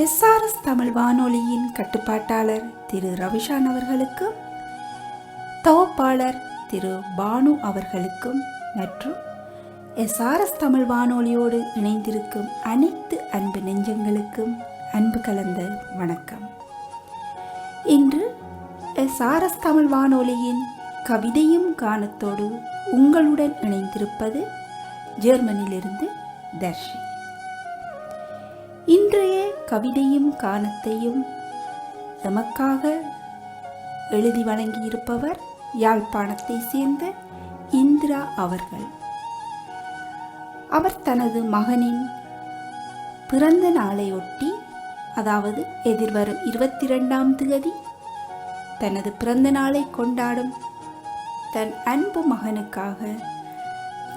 SRS Tamil வானொலியின் கட்டுப்பாட்டாளர் திரு ரவிஷான் அவர்களுக்கும், தொகுப்பாளர் திரு பானு அவர்களுக்கும் மற்றும் எஸ்ஆர்எஸ் தமிழ் வானொலியோடு இணைந்திருக்கும் அனைத்து அன்பு நெஞ்சங்களுக்கும் அன்பு கலந்த வணக்கம். இன்று எஸ்ஆர்எஸ் தமிழ் வானொலியின் கவிதையும் கானத்தோடு உங்களுடன் இணைந்திருப்பது ஜெர்மனியிலிருந்து தர்ஷி. இன்றைய கவிதையும் கானத்தையும் எமக்காக எழுதி வழங்கியிருப்பவர் யாழ்ப்பாணத்தை சேர்ந்த இந்திரா அவர்கள். அவர் தனது மகனின் பிறந்த நாளையொட்டி, அதாவது எதிர்வரும் 22ஆம் தேதி தனது பிறந்த நாளை கொண்டாடும் தன் அன்பு மகனுக்காக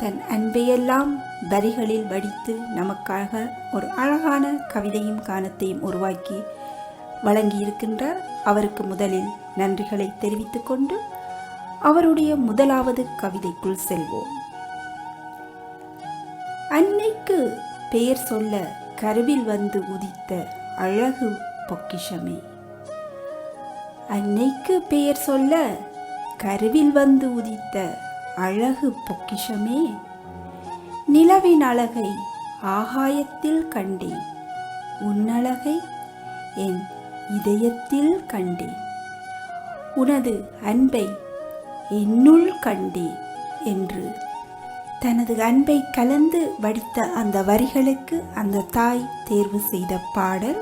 தன் அன்பையெல்லாம் வரிகளில் வடித்து நமக்காக ஒரு அழகான கவிதையும் கானத்தையும் உருவாக்கி வழங்கியிருக்கின்றார். அவருக்கு முதலில் நன்றிகளை தெரிவித்துக் கொண்டு அவருடைய முதலாவது கவிதைக்குள் செல்வோம். அன்னைக்கு பெயர் சொல்ல கருவில் வந்து உதித்த அழகு பொக்கிஷமே, அன்னைக்கு பெயர் சொல்ல கருவில் வந்து உதித்த அழகு பொக்கிஷமே, நிலவின் அழகை ஆகாயத்தில் கண்டேன், உன்னழகை என் இதயத்தில் கண்டேன், உனது அன்பை என்னுள் கண்டேன் என்று தனது அன்பை கலந்து வடித்த அந்த வரிகளுக்கு அந்த தாய் தேர்வு செய்த பாடல்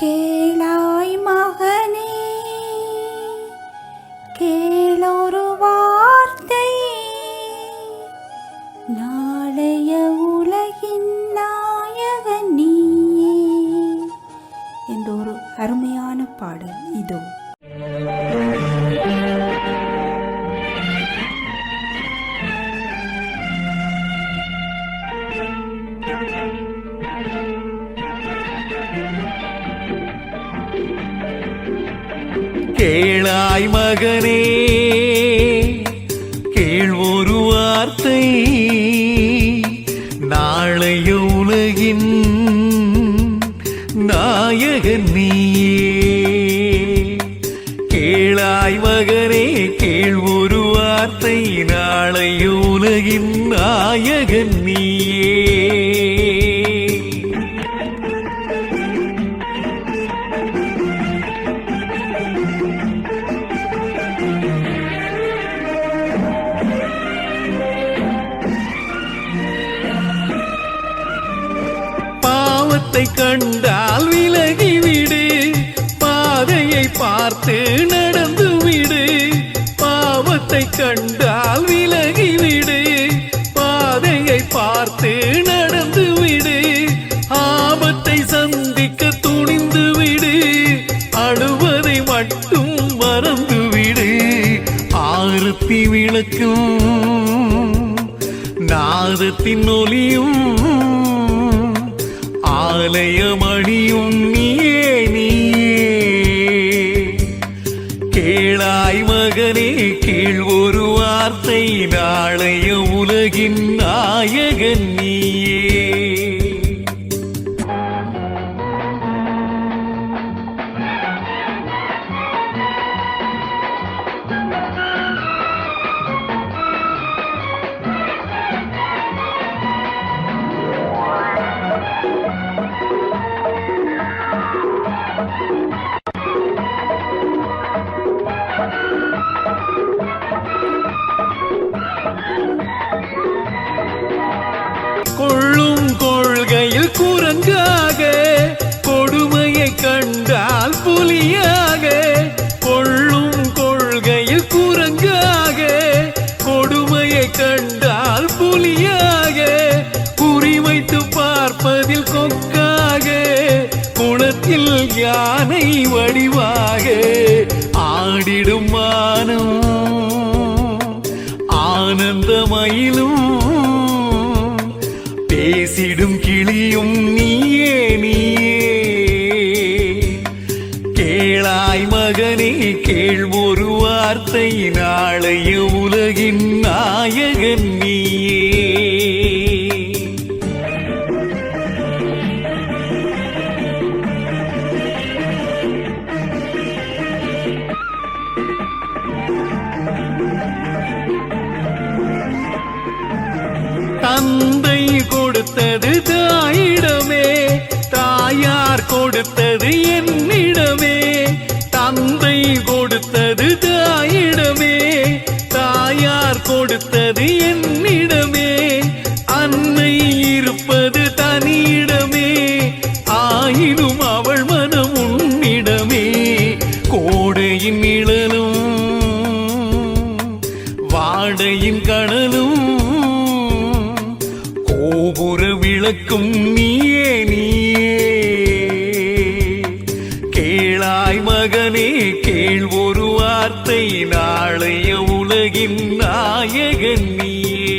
கேளாய் மகனே கேளொரு வார்த்தை, நாளைய உலகின் நாயகன் நீயே என்ற ஒரு அருமையான பாடல் இதோ. கேளாய் மகனே கேள் ஒரு வார்த்தை, நாளைய உலகின் நாயகன் நீயே. கேளாய் மகனே கேள் ஒரு வார்த்தை, நாளைய உலகின் நாயகன் நீயே. கண்டால் விலகிவிடு, பாதையை பார்த்து நடந்து விடு. பாவத்தை கண்டால் விலகிவிடு, பாதையை பார்த்து நடந்து விடு. ஆபத்தை சந்திக்க துணிந்து விடு, அழுவதை மட்டும் மறந்து விடு. ஆரத்தி விளக்கும் நாதத்தின் ஒலியும் ஆலயமணியும் நீயே நீயே. கேளாய் மகனே கேள் ஒரு வார்த்தை, நாளைய உலகின் நாயகன் நீயே. கொள்ளும் கொள்கையில் குரங்காக, கொடுமையை கண்டால் புலியாக. கொள்ளும் கொள்கையில் குரங்காக, கொடுமையை கண்டால் புலியாக. குறிவைத்து பார்ப்பதில் கொக்காக, குணத்தில் யானை வடிவாக. ஆடிடும் மானம் ஆனந்தமயிலும், பேசிடும் கிளியும் நீயே நீயே. கேளாய் மகனே கேள் ஒரு வார்த்தை, நாளைய உலகின் நாயகன் நீயே. கொடுத்தது என்னிடமே, தந்தை கொடுத்தது தாயிடமே, தாயார் கொடுத்தது என்னிடமே, அன்னை இருப்பது தனியிடமே, ஆயினும் அவள் மனம் உன்னிடமே. கோடையின் நிழலும் வாடையின் கனலும் கோபுர விளக்கும் நீயே நீயே. கேளாய் மகனே கேள் ஒரு வார்த்தை, நாளைய உலகின் நாயகன் நீயே.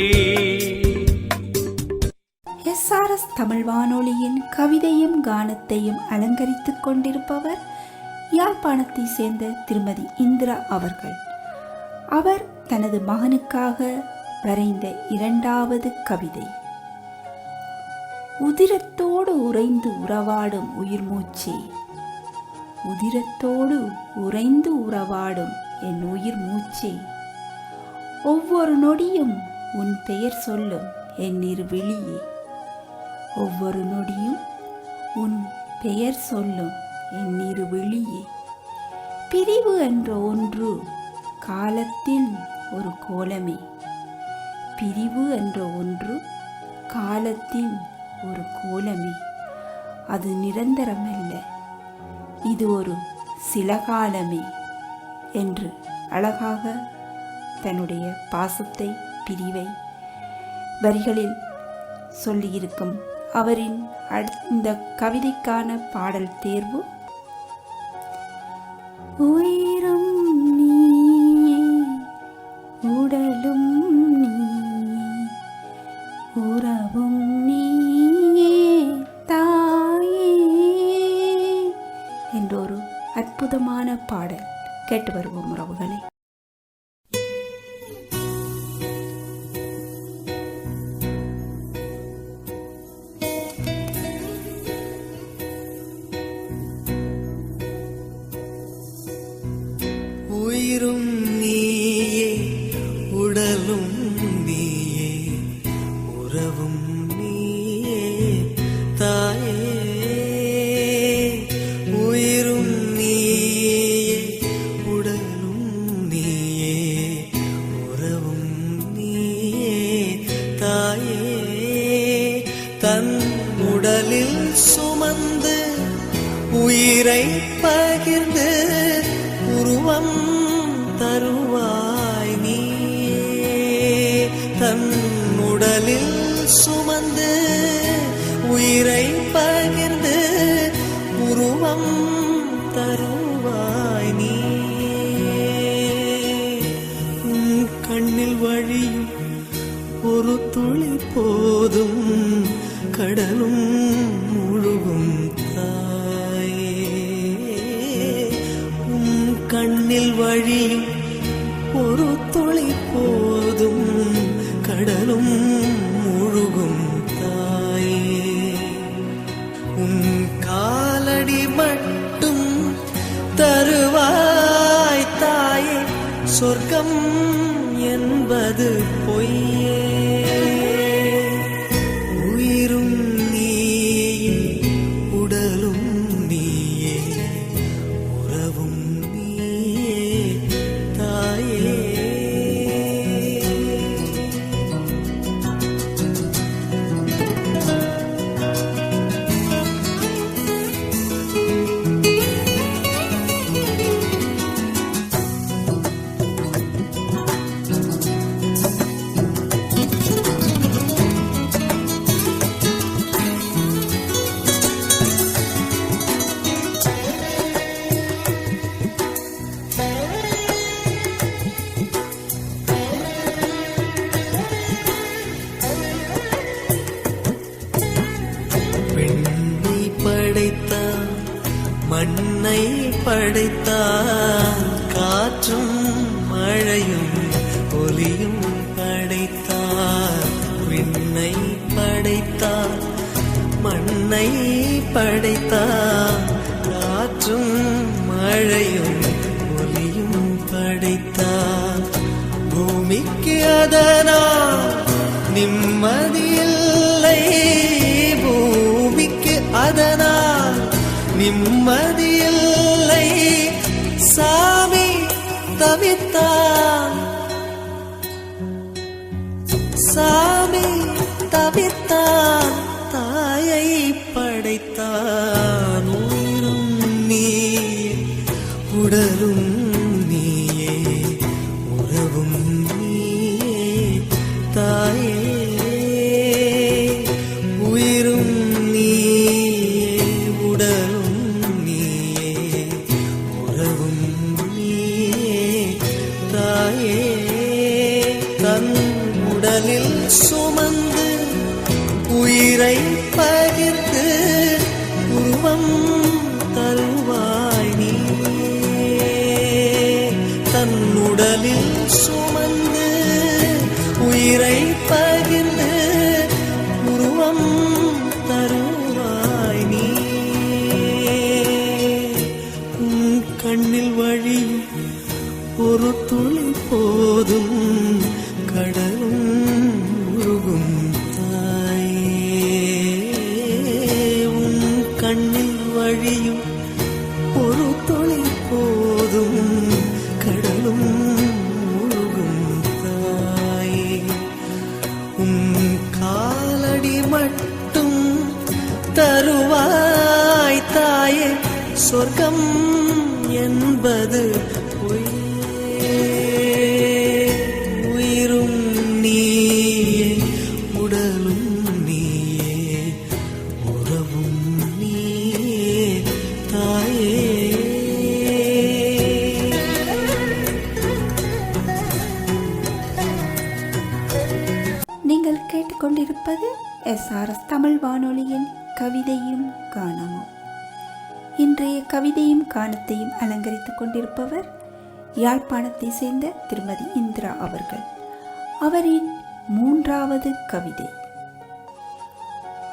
SRS தமிழ் வானொலியின் கவிதையும் கானத்தையும் அலங்கரித்துக் கொண்டிருப்பவர் யாழ்ப்பாணத்தை சேர்ந்த திருமதி இந்திரா அவர்கள். அவர் தனது மகனுக்காக வரைந்த இரண்டாவது கவிதை. உதிரத்தோடு உறைந்து உறவாடும் உயிர் மூச்சே, உதிரத்தோடு உறைந்து உறவாடும் என் உயிர் மூச்சே, ஒவ்வொரு நொடியும் உன் பெயர் சொல்லும் என் இரு விழியே, ஒவ்வொரு நொடியும் உன் பெயர் சொல்லும் என் இரு விழியே. பிரிவு என்ற ஒன்று காலத்தில் ஒரு கோலமே, பிரிவு என்ற ஒன்று காலத்தில் ஒரு கோலமே, அது நிரந்தரமல்ல, இது ஒரு சில காலமே என்று அழகாக தன்னுடைய பாசத்தை பிரிவை வரிகளில் சொல்லியிருக்கும் அவரின் இந்த கவிதைக்கான பாடல் தேர்வு. உயிரும் நீயே உடலும் நீயே உறவும் நீயே தாயே என்றொரு அற்புதமான பாடல். கேட்டு வருவோம் உறவுகளை. உயிரும் நீயே உடலும் நீயே உறவும் நீயே தாயே. உயிரும் நீயே உடலும் நீயே உறவும் நீயே தாயே. தன் உடலில் சுமந்து உயிரை பகிர்ந்து உருவம் தருவாய் நீயே. தன் உடலில் சுமந்து உயிரை பகிர்ந்து உருவம் தருவாய் நீயே. உன் கண்ணில் வழியும் ஒரு துளி போதும் கடலும் முழுகும் தாயே. கண்ணில் வழியும் ஒரு துளி போதும் கடலும் முழுகும் தாயே. உன் காலடி மட்டும் தருவாய் தாயே, சொர்க்கம் என்பது பொய்யே. உயிரும் நீயே உடலும் நீயே உறவும் மண்ணை படைத்தான், காற்றும் மழையும் ஒலியும் படைத்தான். விண்ணை படைத்தான், மண்ணை படைத்தான், காற்றும் மழையும் ஒலியும் படைத்தான். பூமிக்கு அதனால் நிம்மதியில்லை, பூமிக்கு அதனால் நிம்மதியில்லை சாமி தவித்தான் சாமி தவித்தான் தாயை படைத்தான் உயிரும் நீயே உடலும் நீயே உறவும் நீயே தாயே உயிரும் நீயே உடலும் நீயே உறவும் நீயே தாயே தன் உடலில் சுமந்து உயிரை பகிர்ந்து உருவம் தருவாய் நீயே தன் உடலில் சுமந்து உயிரை பகிர்ந்து உருவம் தருவாய் நீயே உன் கண்ணில் வழியும் ஒரு துளி போதும் கடலும் உருகும் தாயே உன் கண்ணில் வழியும் ஒரு துளி போதும் கடலும் உருகும் தாயே உன் காலடி மட்டும் தருவாய் தாயே சொர்க்கம் என்பது பொய்யே உயிரும் நீயே உடலும் நீயே உறவும் நீயே தாயே நீங்கள் கேட்டுக்கொண்டிருப்பது SRS தமிழ் வானொலியின் கவிதையும் கானமும். இன்றைய கவிதையும் கானத்தையும் அலங்கரித்துக் கொண்டிருப்பவர் யாழ்ப்பாணத்தை சேர்ந்த திருமதி இந்திரா அவர்கள். அவரின் 3வது கவிதை.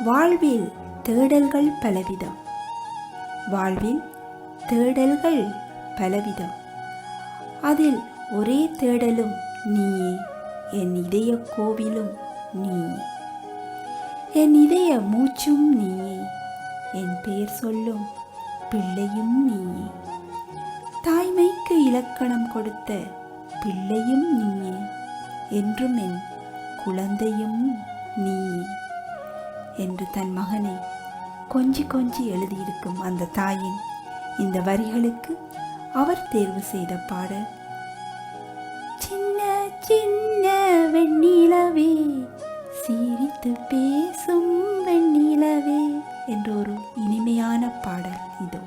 வாழ்வில் தேடல்கள் பலவிதம், வாழ்வில் தேடல்கள் பலவிதம், அதில் ஒரே தேடலும் நீயே, என் இதய கோவிலும் நீயே, என் இதய மூச்சும் நீயே, என் பெயர் சொல்லும் பிள்ளையும் நீயே, தாய்மைக்கு இலக்கணம் கொடுத்த பிள்ளையும் நீயே, என்றும் என் குழந்தையும் நீயே என்று தன் மகனை கொஞ்சி கொஞ்சி எழுதியிருக்கும் அந்த தாயின் இந்த வரிகளுக்கு அவர் தேர்வு செய்த பாடல் சின்ன சின்ன வெண்ணிலவே சிரித்து பேசும் வெண்ணிலவே என்ற ஒரு இனிமையான பாடல் இதோ.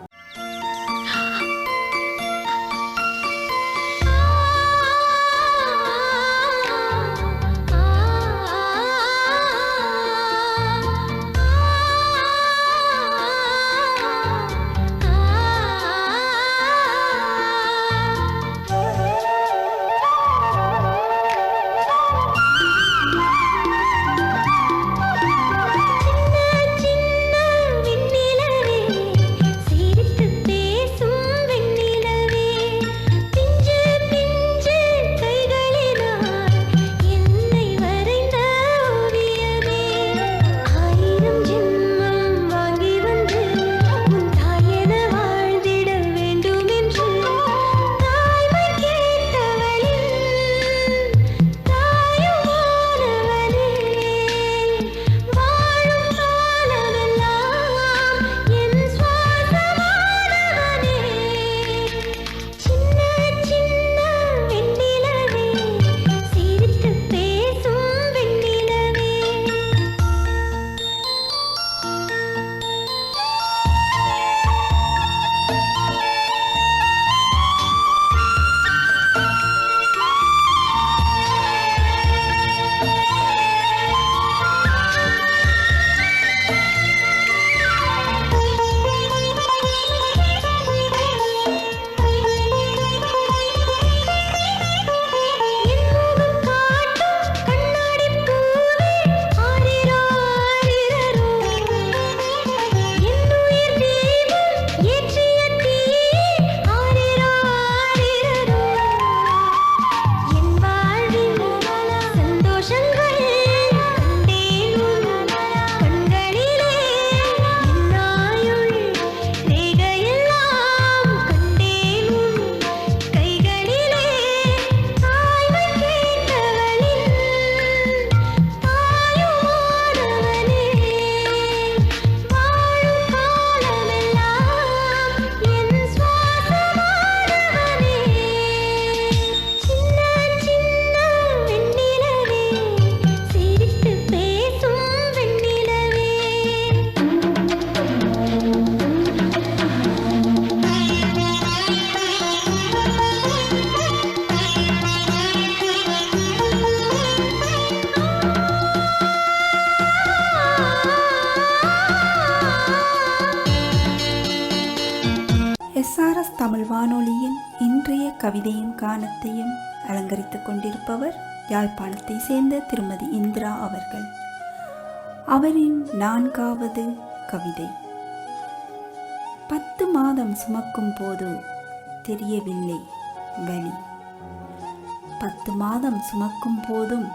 சின்ன சின்ன வெண்ணிலவே தமிழ் வானொலியின் இன்றைய கவிதையும் கானத்தையும் அலங்கரித்துக் கொண்டிருப்பவர் யாழ்ப்பாணத்தை சேர்ந்த திருமதி இந்திரா அவர்கள். அவரின் 4வது கவிதை. 10 மாதம் சுமக்கும் போது தெரியவில்லை வலி. 10 மாதம் சுமக்கும் போதும்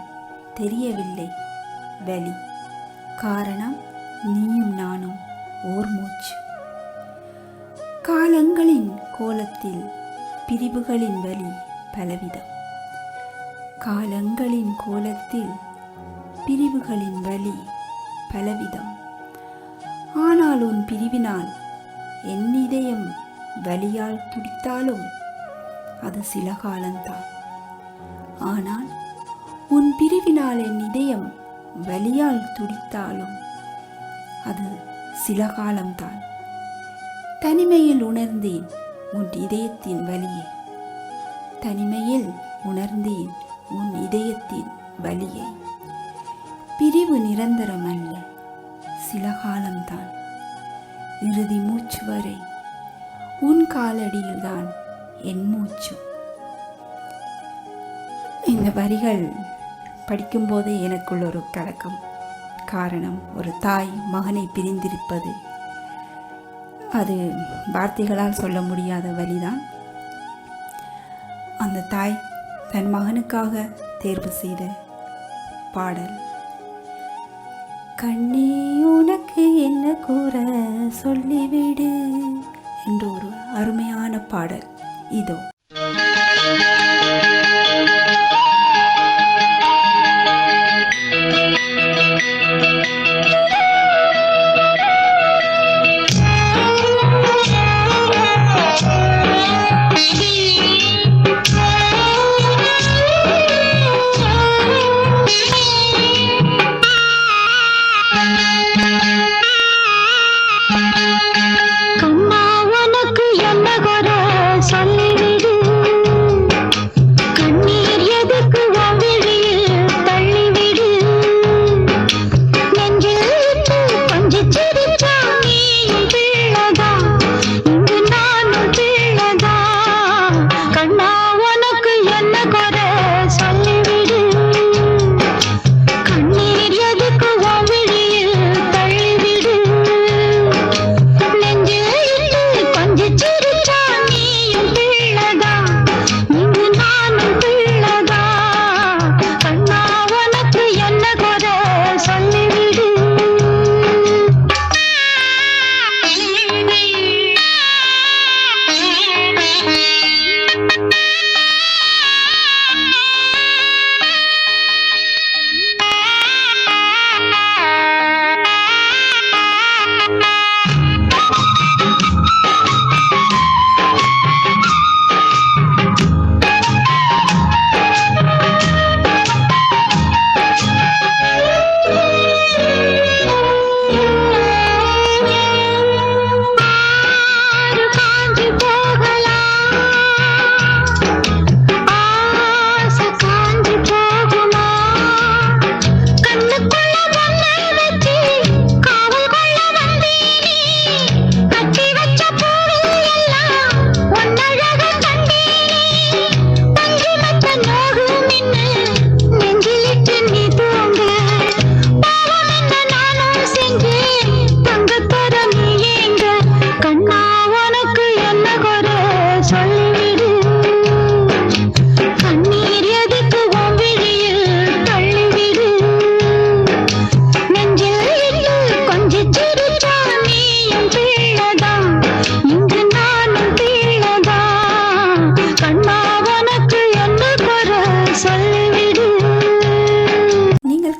தெரியவில்லை வலி. காரணம் நீயும் நானும் ஓர் மூச்சு. காலங்களின் கோலத்தில் பிரிவுகளின் வலி பலவிதம். காலங்களின் கோலத்தில் பிரிவுகளின் வலி பலவிதம். ஆனால் உன் பிரிவினால் என் இதயம் வலியால் துடித்தாலும் அது சில காலம்தான். ஆனால் உன் பிரிவினால் என் இதயம் வலியால் துடித்தாலும் அது சில காலம்தான். தனிமையில் உணர்ந்தேன் உன் இதயத்தின் வலியை. தனிமையில் உணர்ந்தேன் உன் இதயத்தின் வலியை. பிரிவு நிரந்தரம் அல்ல, சில காலம்தான். இறுதி மூச்சு வரை உன் காலடியில்தான் என் மூச்சு. இந்த வரிகள் படிக்கும்போதே எனக்குள் ஒரு கலக்கம். காரணம், ஒரு தாய் மகனை பிரிந்திருப்பது அது வார்த்தைகளால் சொல்ல முடியாத வலிதான். அந்த தாய் தன் மகனுக்காக தேர்வு செய்த பாடல். கண்ணே உனக்கு என்ன கூற சொல்லிவிடு என்ற ஒரு அருமையான பாடல் இதோ.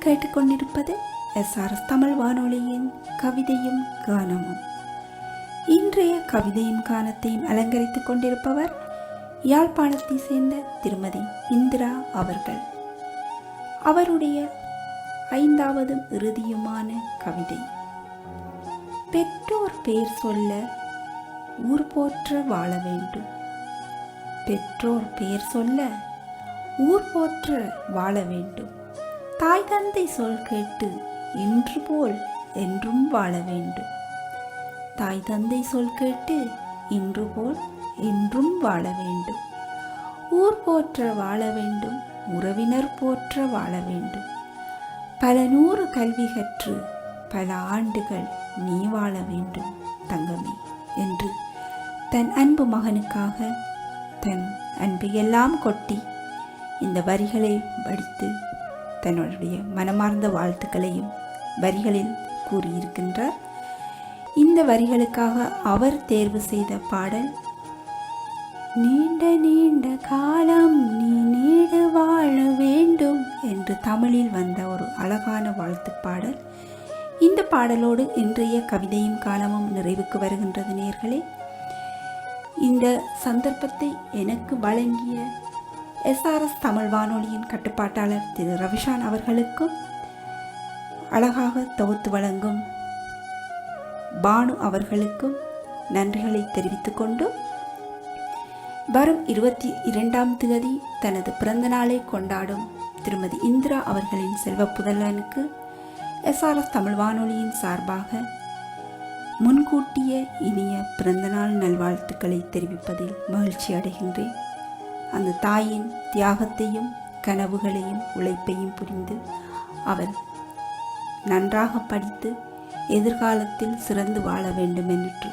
கேட்டுக்கொண்டிருப்பது SRS தமிழ் வானொலியின் கவிதையும் கானமும். இன்றைய கவிதையும் கானத்தையும் அலங்கரித்துக் கொண்டிருப்பவர் யாழ்ப்பாணத்தை சேர்ந்த திருமதி இந்திரா அவர்கள். அவருடைய 5வது இறுதியுமான கவிதை. பெற்றோர் பெயர் சொல்ல ஊர் போற்ற வாழ வேண்டும். பெற்றோர் பெயர் சொல்ல ஊர் போற்ற வாழ வேண்டும். தாய் தந்தை சொல் கேட்டு இன்று போல் என்றும் வாழ வேண்டும். தாய் தந்தை சொல் கேட்டு இன்று போல் என்றும் வாழ வேண்டும். ஊர் போற்ற வாழ வேண்டும், உறவினர் போற்ற வாழ வேண்டும். பல நூறு கல்வி கற்று பல ஆண்டுகள் நீ வாழ வேண்டும் தங்கமே என்று தன் அன்பு மகனுக்காக தன் அன்பையெல்லாம் கொட்டி இந்த வரிகளை படித்து தன்னுடைய மனமார்ந்த வாழ்த்துக்களையும் வரிகளில் கூறியிருக்கின்றார். இந்த வரிகளுக்காக அவர் தேர்வு செய்த பாடல் நீண்ட நீண்ட காலம் நீ நீடு வாழ வேண்டும் என்று தமிழில் வந்த ஒரு அழகான வாழ்த்து பாடல். இந்த பாடலோடு இன்றைய கவிதையும் காலமும் நிறைவுக்கு வருகின்றது நேயர்களே. இந்த சந்தர்ப்பத்தை எனக்கு வழங்கிய SRS தமிழ் வானொலியின் கட்டுப்பாட்டாளர் திரு ரவிஷான் அவர்களுக்கும், அழகாக தொகுத்து வழங்கும் பானு அவர்களுக்கும் நன்றிகளை தெரிவித்துக் கொண்டு, வரும் 22ஆம் தேதி தனது பிறந்த நாளை கொண்டாடும் திருமதி இந்திரா அவர்களின் செல்வ புதல்வனுக்கு SRS தமிழ் வானொலியின் சார்பாக முன்கூட்டிய இனிய பிறந்தநாள் நல்வாழ்த்துக்களை தெரிவிப்பதில் மகிழ்ச்சி அடைகின்றேன். அந்த தாயின் தியாகத்தையும் கனவுகளையும் உழைப்பையும் புரிந்து அவர் நன்றாக படித்து எதிர்காலத்தில் சிறந்து வாழ வேண்டும் என்று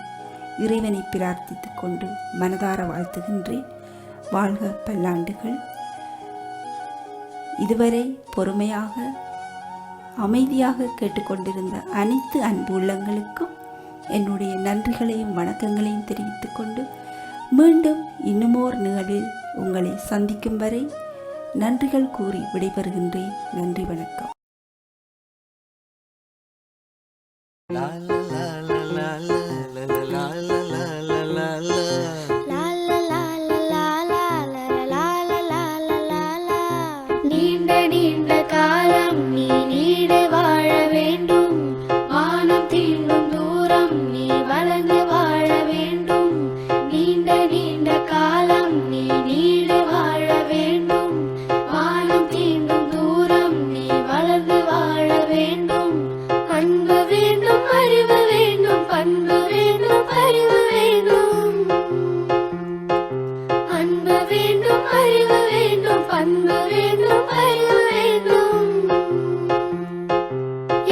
இறைவனை பிரார்த்தித்துக் கொண்டு மனதார வாழ்த்துகின்றேன். வாழ்க பல்லாண்டுகள். இதுவரை பொறுமையாக அமைதியாக கேட்டுக்கொண்டிருந்த அனைத்து அன்பு உள்ளங்களுக்கும் என்னுடைய நன்றிகளையும் வணக்கங்களையும் தெரிவித்துக் கொண்டு மீண்டும் இன்னுமோர் நிகழ்வில் உங்களை சந்திக்கும் வரை நன்றிகள் கூறி விடைபெறுகின்றேன். நன்றி, வணக்கம். நீண்ட நீண்ட காலம் நீ நீடு வாழ வேண்டும், வானம் தீண்டும் தூரம் நீ வளர்ந்து வாழ வேண்டும். நீண்ட நீண்ட காலம் நீ நீடு வாழ வேண்டும், வானம் தீண்டும் தூரம் நீ வளர்ந்து வாழ வேண்டும். அன்பு வேண்டும், அறிவு வேண்டும், பண்பு வேண்டும், அறிவு வேண்டும். அன்பு வேண்டும், அறிவு வேண்டும், பண்பு வேண்டும், அறிவு வேண்டும்.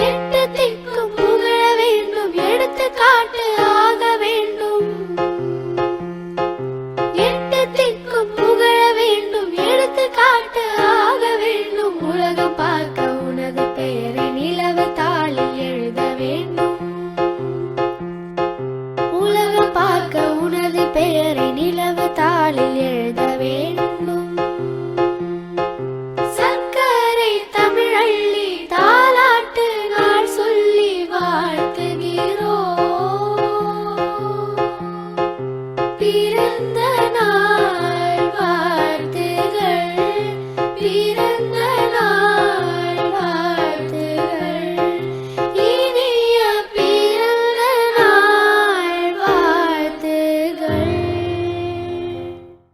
எட்டு திக்கும் புகழ வேண்டும், எடுத்துக்காட்டு ஆக வேண்டும். எட்டு திக்கும் புகழ வேண்டும், எடுத்துக்காட்டு ஆக வேண்டும். உலகம் பார்க்க உனது பெயரை நிலவு தாளில் எழுத வேண்டும். உலகம் பார்க்க உனது பெயரை நிலவு தாளில் எழுத வேண்டும். சர்க்கரை தமிழள்ளி தாலாட்டு நாள் சொல்லி வாழ்த்துகிறோம்.